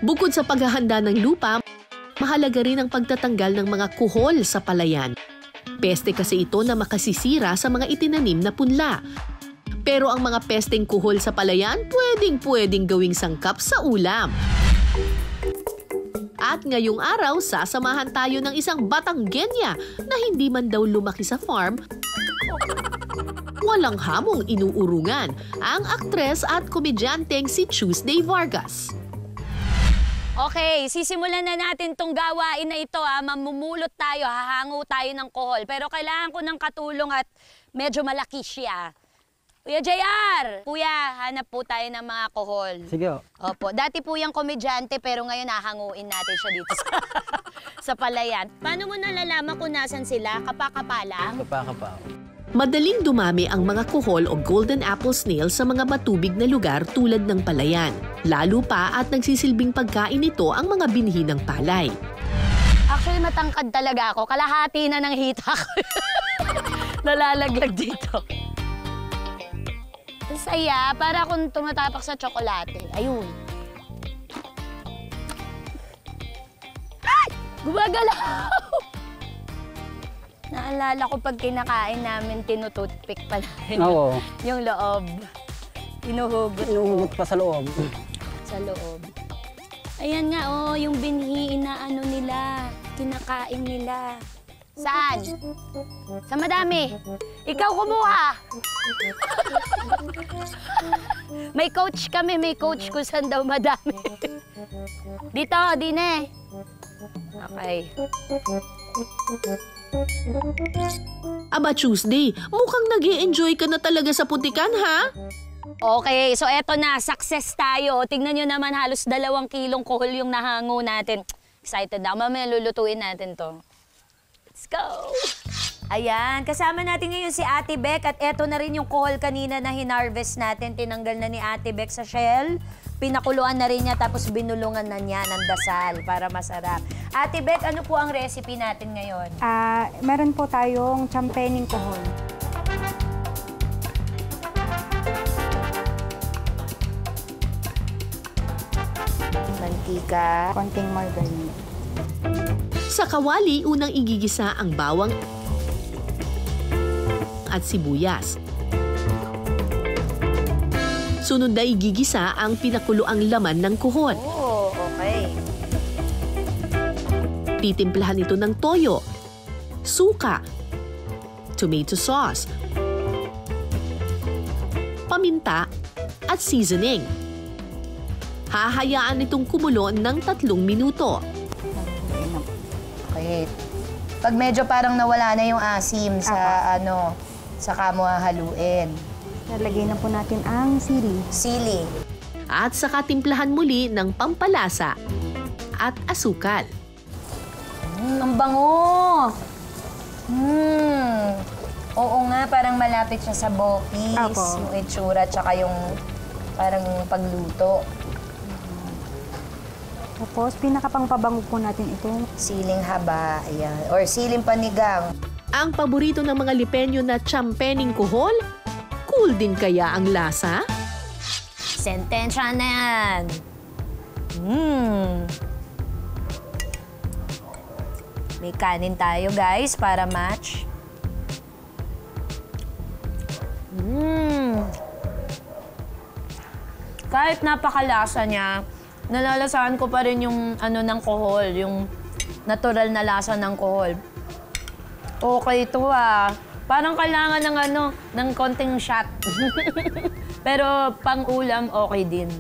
Bukod sa paghahanda ng lupa, mahalaga rin ang pagtatanggal ng mga kuhol sa palayan. Peste kasi ito na makasisira sa mga itinanim na punla. Pero ang mga pesteng kuhol sa palayan, pwedeng gawing sangkap sa ulam. At ngayong araw, sasamahan tayo ng isang Batanggenya na hindi man daw lumaki sa farm, walang hamong inuurungan ang aktres at komedyanteng si Tuesday Vargas. Okay, sisimulan na natin tong gawain na ito. Mamumulot tayo, hahango tayo ng kohol. Pero kailangan ko ng katulong at medyo malaki siya. Kuya JR! Kuya, hanap po tayo ng mga kohol. Sige. Opo, dati po yung komedyante pero ngayon hahanguin natin siya dito sa palayan. Paano mo nalalaman kung nasan sila? Kapaka lang? Kapaka. Madaling dumami ang mga kuhol o golden apple snail sa mga matubig na lugar tulad ng palayan. Lalo pa at nagsisilbing pagkain nito ang mga binhi ng palay. Actually, matangkad talaga ako. Kalahati na ng hita ko. Nalalaglag dito. Saya, para akong tumatapak sa tsokolate. Ayun. Ay! Gumagalaw! Naalala ko pag kinakain namin, tinutoothpick pala rin. Oo. Yung loob. Inuhugot. Inuhugot pa sa loob. Sa loob. Ayan nga, oh, yung binhi, inaano nila. Kinakain nila. Saan? Sa madami. Ikaw kumuha. May coach kami, may coach kung saan daw madami. Dito, Dine. Okay. Aba Tuesday, mukhang nag-i-enjoy ka na talaga sa putikan ha? Okay, so eto na, success tayo. Tingnan nyo naman, halos 2 kilong kohol yung nahango natin. Excited na. Mamaya lulutuin natin to. Let's go! Ayan, kasama natin ngayon si Ate Beck at eto na rin yung kohol kanina na hinarvest natin. Tinanggal na ni Ate Beck sa shell. Pinakuluan na rin niya tapos binulungan na niya ng dasal para masarap. Ate Beck, ano po ang recipe natin ngayon? Meron po tayong champening kohol. Mantika. Konting margarine. Sa kawali, unang igigisa ang bawang at sibuyas. Sunod na igigisa ang pinakuloang laman ng kuhol. Oh, okay. Titimplahan ito ng toyo, suka, tomato sauce, paminta at seasoning. Hahayaan itong kumulo ng 3 minuto. Okay. Pag medyo parang nawala na yung asim sa saka mo hahaluin. Lalagay na po natin ang sili. Sili. At saka timplahan muli ng pampalasa at asukal. Ang bango! Oo nga, parang malapit siya sa bopis. Yung itsura, tsaka yung parang pagluto. Tapos, pinakapangpabango po natin itong siling haba, ayan. Or siling panigang. Ang paborito ng mga Lipenyo na champening kuhol? Cool din kaya ang lasa? Sentensya na yan. May kanin tayo, guys, para match. Kahit napakalasa niya, nalalasahan ko pa rin yung ng kohol, yung natural na lasa ng kohol. Okay ito Parang kailangan ng konting shot. Pero pang ulam, okay din.